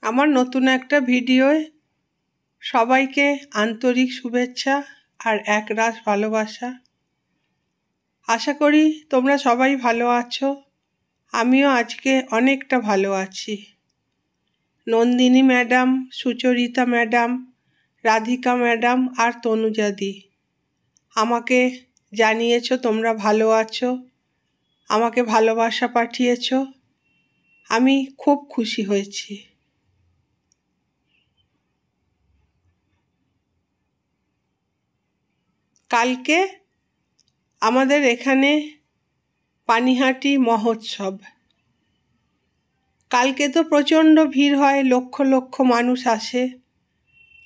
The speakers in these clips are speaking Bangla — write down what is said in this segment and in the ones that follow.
আমার নতুন একটা ভিডিওয় সবাইকে আন্তরিক শুভেচ্ছা আর একরাশ ভালোবাসা। আশা করি তোমরা সবাই ভালো আছো। আমিও আজকে অনেকটা ভালো আছি। Nandini madam, Sucharita madam, Radhika madam আর তনুজাদি আমাকে জানিয়েছো তোমরা ভালো আছো, আমাকে ভালোবাসা পাঠিয়েছো। আমি খুব খুশি হয়েছি। কালকে আমাদের এখানে পানিহাটি মহোৎসব। কালকে তো প্রচণ্ড ভিড় হয়, লক্ষ লক্ষ মানুষ আসে।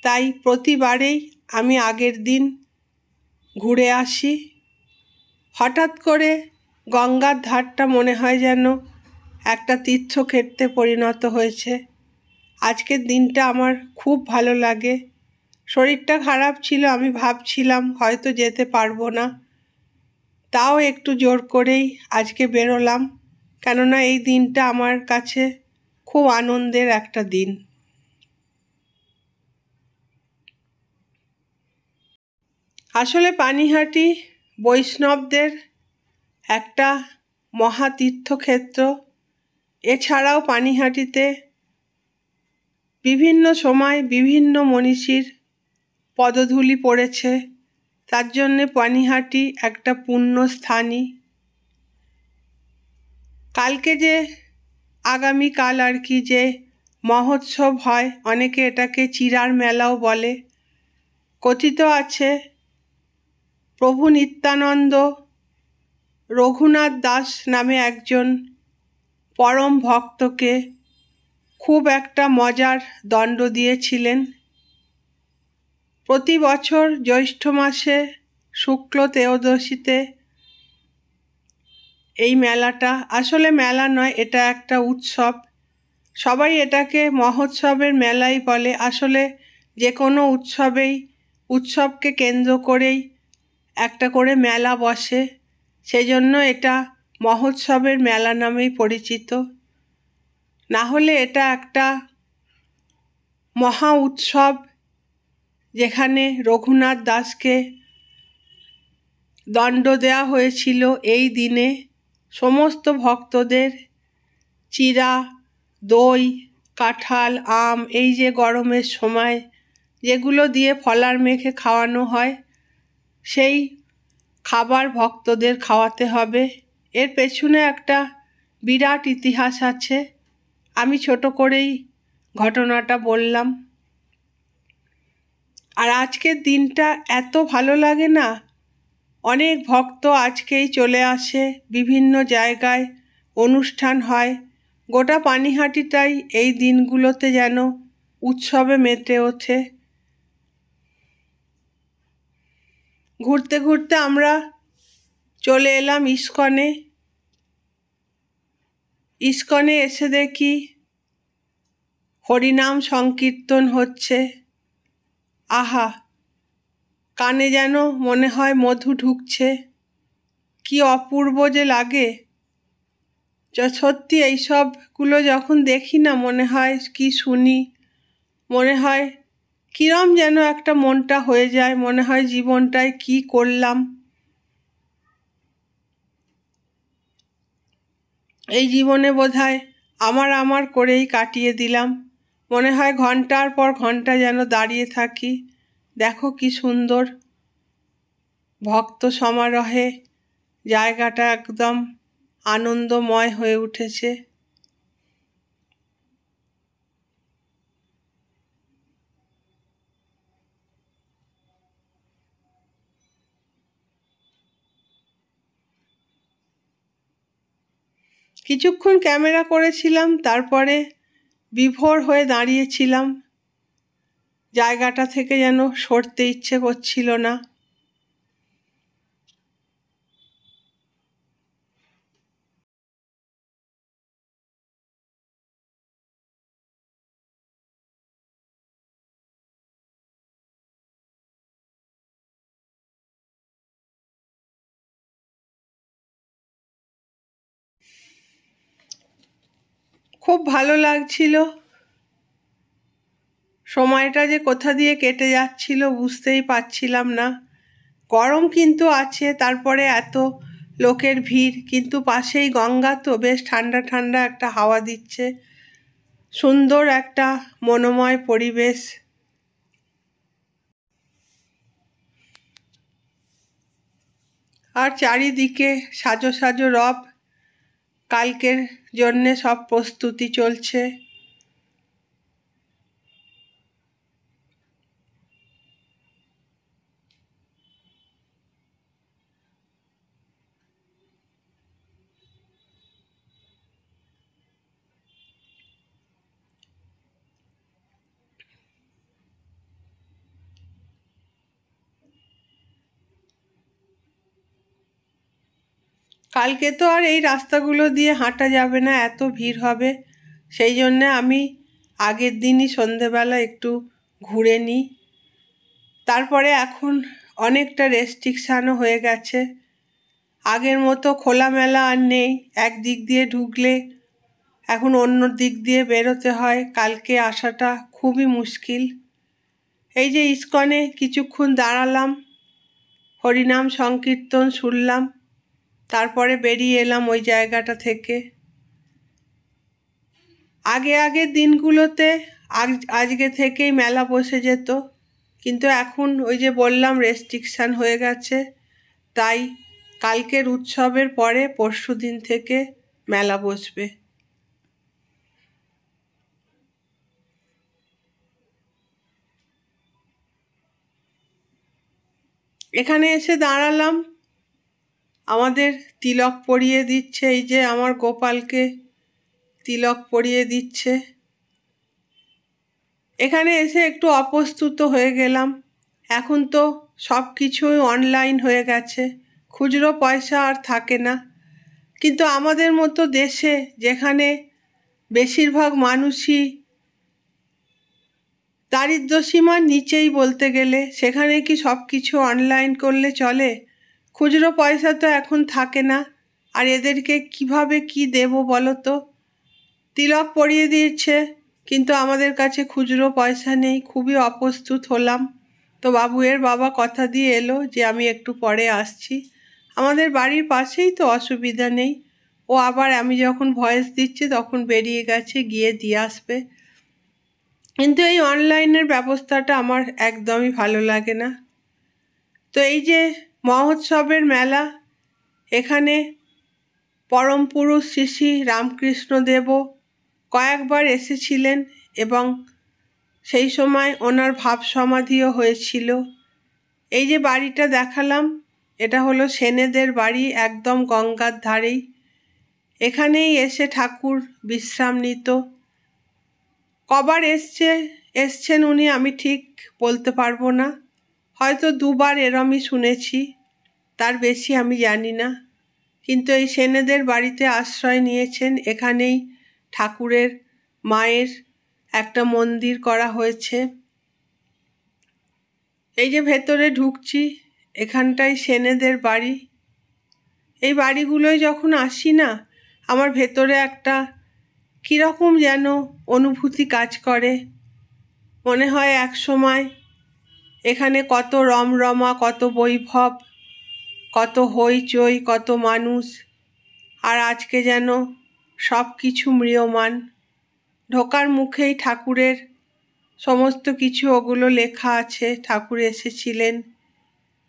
তাই প্রতিবারেই আমি আগের দিন ঘুরে আসি। হঠাৎ করে গঙ্গার ধারটা মনে হয় যেন একটা তীর্থক্ষেত্রে পরিণত হয়েছে। আজকের দিনটা আমার খুব ভালো লাগে। শরীরটা খারাপ ছিল, আমি ভাবছিলাম হয়তো যেতে পারবো না, তাও একটু জোর করেই আজকে বেরোলাম, কেননা এই দিনটা আমার কাছে খুব আনন্দের একটা দিন। আসলে পানিহাটি বৈষ্ণবদের একটা মহাতীর্থক্ষেত্র। এছাড়াও পানিহাটিতে বিভিন্ন সময় বিভিন্ন মনীষীর পদধূলি পড়েছে, তার জন্যে পানিহাটি একটা পুণ্যস্থানই। কালকে যে আগামীকাল আর কি যে মহোৎসব হয়, অনেকে এটাকে চিরার মেলাও বলে। কথিত আছে প্রভু নিত্যানন্দ রঘুনাথ দাস নামে একজন পরম ভক্তকে খুব একটা মজার দণ্ড দিয়েছিলেন। প্রতি বছর জ্যৈষ্ঠ মাসে শুক্ল ত্রয়োদশীতে এই মেলাটা, আসলে মেলা নয়, এটা একটা উৎসব। সবাই এটাকে মহোৎসবের মেলাই বলে। আসলে যে কোনো উৎসবকে কেন্দ্র করেই একটা করে মেলা বসে, সেজন্য এটা মহোৎসবের মেলা নামেই পরিচিত। না হলে এটা একটা মহা উৎসব, যেখানে রঘুনাথ দাসকে দণ্ড দেওয়া হয়েছিল। এই দিনে সমস্ত ভক্তদের চিরা, দই, কাঁঠাল, আম, এই যে গরমের সময় যেগুলো দিয়ে ফলার মেখে খাওয়ানো হয়, সেই খাবার ভক্তদের খাওয়াতে হবে। এর পেছনে একটা বিরাট ইতিহাস আছে। আমি ছোট করেই ঘটনাটা বললাম। আর আজকের দিনটা এত ভালো লাগে না, অনেক ভক্ত আজকেই চলে আসে, বিভিন্ন জায়গায় অনুষ্ঠান হয়। গোটা পানিহাটিটাই এই দিনগুলোতে যেন উৎসবে মেতে ওঠে। ঘুরতে ঘুরতে আমরা চলে এলাম ইস্কনে। ইস্কনে এসে দেখি হরিনাম সংকীর্তন হচ্ছে। আহা, কানে যেন মনে হয় মধু ঢুকছে, কি অপূর্ব যে লাগে। সত্যি এইসবগুলো যখন দেখি না, মনে হয় কি শুনি, মনে হয় কিরম যেন একটা মনটা হয়ে যায়, মনে হয় জীবনটায় কি করলাম, এই জীবনে বোধহয় আমার করেই কাটিয়ে দিলাম। মনে হয় ঘন্টার পর ঘন্টা যেন দাঁড়িয়ে থাকি। দেখো কি সুন্দর ভক্ত সমারোহে জায়গাটা একদম আনন্দময় হয়ে উঠেছে। কিছুক্ষণ ক্যামেরা করেছিলাম, তারপরে বিভোর হয়ে দাঁড়িয়েছিলাম। জায়গাটা থেকে যেন সরতে ইচ্ছে করছিল না। খুব ভালো লাগছিল। সময়টা যে কোথা দিয়ে কেটে যাচ্ছিল বুঝতেই পারছিলাম না। গরম কিন্তু আছে, তারপরে এত লোকের ভিড়, কিন্তু পাশেই গঙ্গা, তো বেশ ঠান্ডা ঠান্ডা একটা হাওয়া দিচ্ছে, সুন্দর একটা মনোময় পরিবেশ। আর চারিদিকে সাজো সাজো রব, কালকের জন্যে সব প্রস্তুতি চলছে। কালকে তো আর এই রাস্তাগুলো দিয়ে হাঁটা যাবে না, এত ভিড় হবে। সেই জন্যে আমি আগের দিনই সন্ধেবেলা একটু ঘুরে নিই। তারপরে এখন অনেকটা রেস্ট্রিকশানও হয়ে গেছে, আগের মতো খোলামেলা আর নেই। এক দিক দিয়ে ঢুকলে এখন অন্য দিক দিয়ে বেরোতে হয়, কালকে আসাটা খুবই মুশকিল। এই যে ইস্কনে কিছুক্ষণ দাঁড়ালাম, হরিনাম সংকীর্তন শুনলাম, তারপরে বেরিয়ে এলাম ওই জায়গাটা থেকে। আগের দিনগুলোতে আজকে থেকেই মেলা বসে যেত, কিন্তু এখন ওই যে বললাম রেস্ট্রিকশান হয়ে গেছে, তাই কালকের উৎসবের পরে পরশুদিন থেকে মেলা বসবে। এখানে এসে দাঁড়ালাম, আমাদের তিলক পরিয়ে দিচ্ছে, এই যে আমার গোপালকে তিলক পরিয়ে দিচ্ছে। এখানে এসে একটু অপ্রস্তুত হয়ে গেলাম, এখন তো সব কিছুই অনলাইন হয়ে গেছে, খুচরো পয়সা আর থাকে না। কিন্তু আমাদের মতো দেশে, যেখানে বেশিরভাগ মানুষই দারিদ্র্যসীমার নিচেই বলতে গেলে, সেখানে কি সব কিছু অনলাইন করলে চলে? খুচরো পয়সা তো এখন থাকে না, আর এদেরকে কিভাবে কি দেব বলো তো? তিলক পরিয়ে দিয়েছে, কিন্তু আমাদের কাছে খুচরো পয়সা নেই, খুবই অপ্রস্তুত হলাম। তো বাবুয়ের বাবা কথা দিয়ে এলো যে আমি একটু পরে আসছি, আমাদের বাড়ির পাশেই তো, অসুবিধা নেই। ও আবার আমি যখন ভয়েস দিচ্ছি তখন বেরিয়ে গেছে, গিয়ে দিয়ে আসবে। কিন্তু এই অনলাইনের ব্যবস্থাটা আমার একদমই ভালো লাগে না। তো এই যে মহোৎসবের মেলা, এখানে পরম পুরুষ শ্রী শ্রী রামকৃষ্ণদেবও কয়েকবার এসেছিলেন, এবং সেই সময় ওনার ভাব সমাধিও হয়েছিল। এই যে বাড়িটা দেখালাম, এটা হলো সেনেদের বাড়ি, একদম গঙ্গার ধারেই। এখানেই এসে ঠাকুর বিশ্রাম নিত। কবার এসছেন উনি আমি ঠিক বলতে পারবো না, হয়তো দুবার এরমই শুনেছি, তার বেশি আমি জানি না। কিন্তু এই সেনেদের বাড়িতে আশ্রয় নিয়েছেন, এখানেই ঠাকুরের মায়ের একটা মন্দির করা হয়েছে। এই যে ভেতরে ঢুকছি, এখানটাই সেনেদের বাড়ি। এই বাড়িগুলোয় যখন আসি না, আমার ভেতরে একটা কীরকম যেন অনুভূতি কাজ করে, মনে হয় এক সময় এখানে কত রমরমা, কত বৈভব, কত হইচই, কত মানুষ, আর আজকে যেন সব কিছু ম্রিয়মাণ। ঢোকার মুখেই ঠাকুরের সমস্ত কিছু ওগুলো লেখা আছে, ঠাকুর এসেছিলেন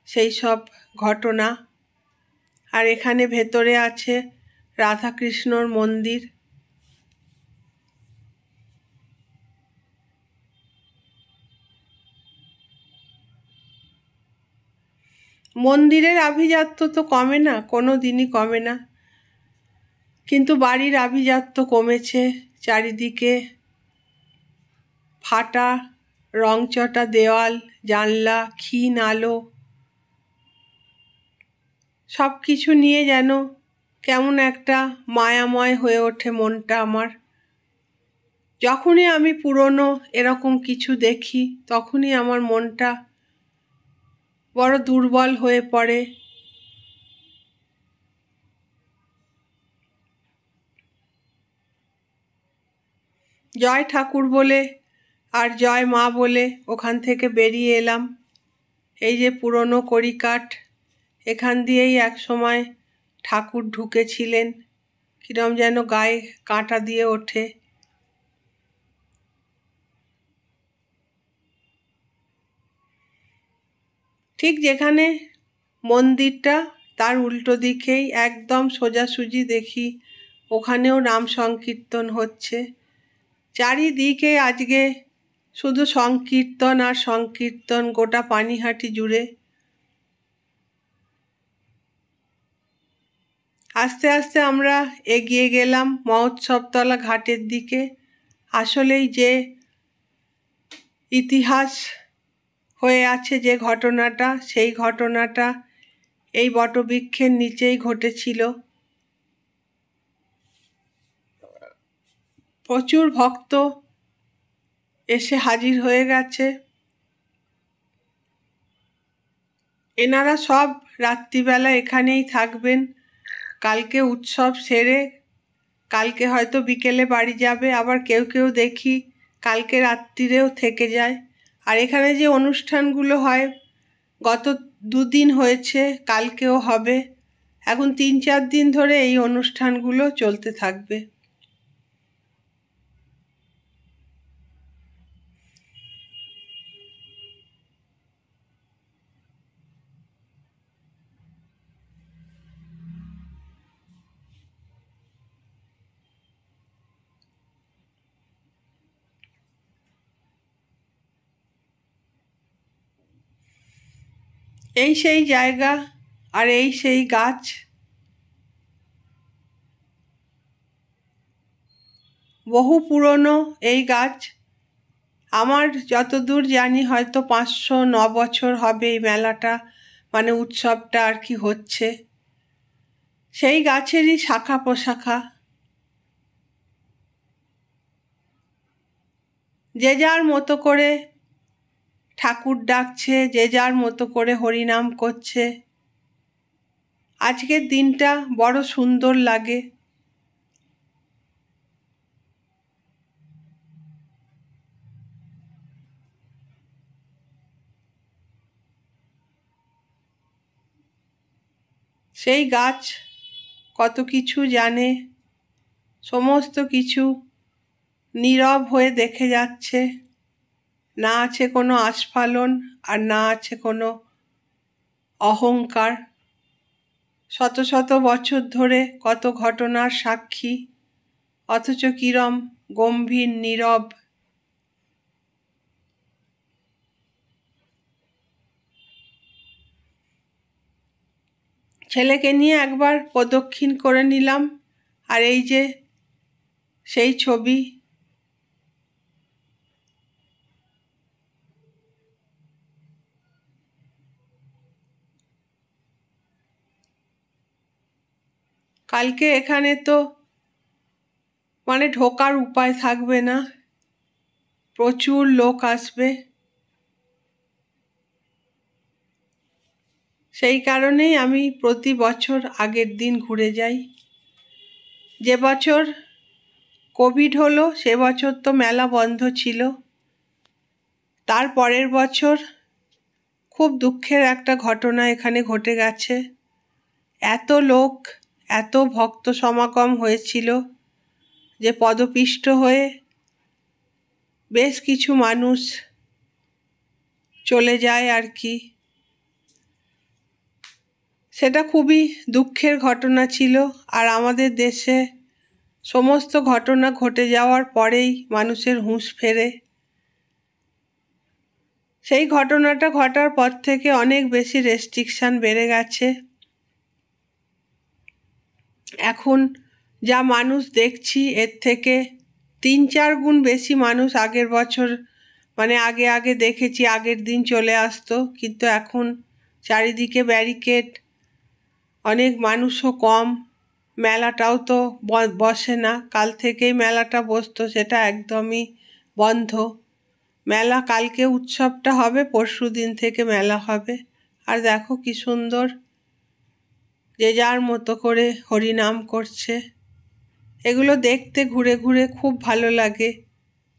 সেই সব ঘটনা। আর এখানে ভেতরে আছে রাধাকৃষ্ণর মন্দির। মন্দিরের আভিজাত্য তো কমে না, কোনো দিনই কমে না, কিন্তু বাড়ির আভিজাত্য কমেছে। চারিদিকে ফাটা রংচটা দেওয়াল, জানলা, ক্ষীণ আলো, সব কিছু নিয়ে যেন কেমন একটা মায়াময় হয়ে ওঠে মনটা আমার। যখনই আমি পুরনো এরকম কিছু দেখি, তখনই আমার মনটা বড় দুর্বল হয়ে পড়ে। জয় ঠাকুর বলে আর জয় মা বলে ওখান থেকে বেরিয়ে এলাম। এই যে পুরনো কড়িকাঠ, এখান দিয়েই এক সময় ঠাকুর ঢুকেছিলেন, কিরম যেন গায়ে কাঁটা দিয়ে ওঠে। ঠিক যেখানে মন্দিরটা তার উল্টো দিকেই একদম সোজাসুজি দেখি ওখানেও নাম সংকীর্তন হচ্ছে। চারিদিকে আজকে শুধু সংকীর্তন আর সংকীর্তন গোটা পানিহাটি জুড়ে। আস্তে আস্তে আমরা এগিয়ে গেলাম মহোৎসবতলা ঘাটের দিকে। আসলেই যে ইতিহাস হয়ে আছে যে ঘটনাটা, সেই ঘটনাটা এই বটবৃক্ষের নিচেই ঘটেছিল। প্রচুর ভক্ত এসে হাজির হয়ে গেছে। এনারা সব রাত্রিবেলা এখানেই থাকবেন। কালকে উৎসব সেরে কালকে হয়তো বিকেলে বাড়ি যাবে, আবার কেউ কেউ দেখি কালকে রাত্রিরেও থেকে যায়। আর এখানে যে অনুষ্ঠানগুলো হয় গত 2 দিন হয়েছে, কালকেও হবে, এখন 3-4 দিন ধরে এই অনুষ্ঠানগুলো চলতে থাকবে। এই সেই জায়গা আর এই সেই গাছ। বহু পুরনো এই গাছ। আমার যতদূর জানি হয়তো 509 বছর হবে এই মেলাটা, মানে উৎসবটা আর কি হচ্ছে। সেই গাছেরই শাখা প্রশাখা। যে যার মতো করে ঠাকুর ডাকছে, যে যার মতো করে হরিনাম করছে। আজকের দিনটা বড় সুন্দর লাগে। সেই গাছ কত কিছু জানে, সমস্ত কিছু নীরব হয়ে দেখে যাচ্ছে। না আছে কোনো আস্ফালন আর না আছে কোনো অহংকার। শত শত বছর ধরে কত ঘটনার সাক্ষী, অথচ কিরম গম্ভীর নীরব। ছেলেকে নিয়ে একবার প্রদক্ষিণ করে নিলাম। আর এই যে সেই ছবি। কালকে এখানে তো মানে ঢোকার উপায় থাকবে না, প্রচুর লোক আসবে। সেই কারণেই আমি প্রতি বছর আগের দিন ঘুরে যাই। যে বছর কোভিড হলো সে বছর তো মেলা বন্ধ ছিল। তার পরের বছর খুব দুঃখের একটা ঘটনা এখানে ঘটে গেছে। এত লোক, এত ভক্ত সমাগম হয়েছিল যে পদপিষ্ট হয়ে বেশ কিছু মানুষ চলে যায় আর কি। সেটা খুবই দুঃখের ঘটনা ছিল। আর আমাদের দেশে সমস্ত ঘটনা ঘটে যাওয়ার পরেই মানুষের হুঁশ ফেরে। সেই ঘটনাটা ঘটার পর থেকে অনেক বেশি রেস্ট্রিকশন বেড়ে গেছে। এখন যা মানুষ দেখছি এর থেকে 3-4 গুণ বেশি মানুষ আগের বছর, মানে আগে আগে দেখেছি আগের দিন চলে আসতো, কিন্তু এখন চারিদিকে ব্যারিকেড, অনেক মানুষও কম। মেলাটাও তো বসে না। কাল থেকেই মেলাটা বসতো, সেটা একদমই বন্ধ। মেলা কালকে উৎসবটা হবে, পরশু দিন থেকে মেলা হবে। আর দেখো কি সুন্দর যে যার মতো করে হরিনাম করছে। এগুলো দেখতে ঘুরে ঘুরে খুব ভালো লাগে।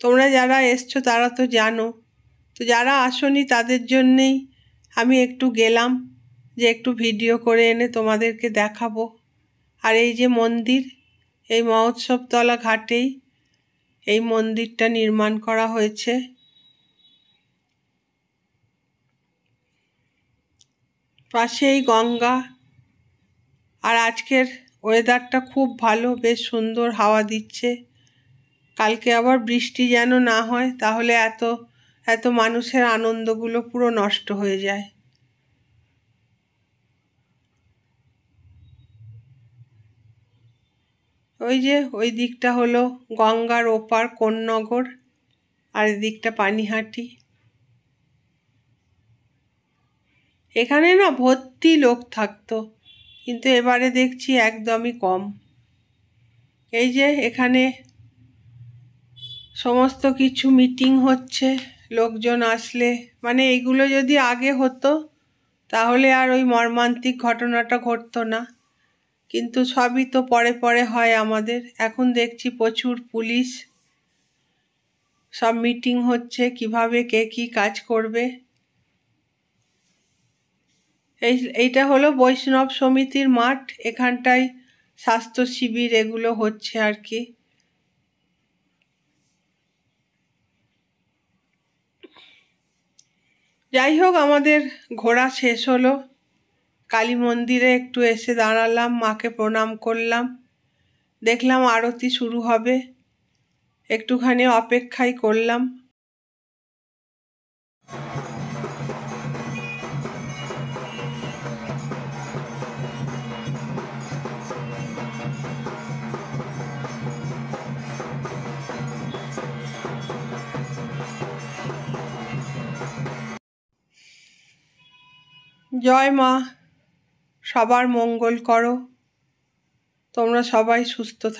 তোমরা যারা এসছো তারা তো জানো, তো যারা আসোনি তাদের জন্যেই আমি একটু গেলাম, যে একটু ভিডিও করে এনে তোমাদেরকে দেখাবো। আর এই যে মন্দির, এই মহোৎসবতলা ঘাটেই এই মন্দিরটা নির্মাণ করা হয়েছে। পাশেই গঙ্গা। আর আজকের ওয়েদারটা খুব ভালো, বেশ সুন্দর হাওয়া দিচ্ছে। কালকে আবার বৃষ্টি যেন না হয়, তাহলে এত এত মানুষের আনন্দগুলো পুরো নষ্ট হয়ে যায়। ওই যে ওই দিকটা হলো গঙ্গার ওপার কোন্নগর, আর এদিকটা পানিহাটি। এখানে না ভর্তি লোক থাকতো, কিন্তু এবারে দেখছি একদমই কম। এই যে এখানে সমস্ত কিছু মিটিং হচ্ছে, লোকজন আসলে, মানে এইগুলো যদি আগে হতো তাহলে আর ওই মর্মান্তিক ঘটনাটা ঘটতো না, কিন্তু সবই তো পরে পরে হয় আমাদের। এখন দেখছি প্রচুর পুলিশ, সব মিটিং হচ্ছে কিভাবে কে কি কাজ করবে। এইটা হলো বৈষ্ণব সমিতির মাঠ, এখানটায় স্বাস্থ্য শিবির এগুলো হচ্ছে আর কি। যাই হোক, আমাদের ঘোরা শেষ হলো। কালী মন্দিরে একটু এসে দাঁড়ালাম, মাকে প্রণাম করলাম, দেখলাম আরতি শুরু হবে, একটুখানি অপেক্ষাই করলাম। জয় মা, সবার মঙ্গল করো, তোমরা সবাই সুস্থ থাকো।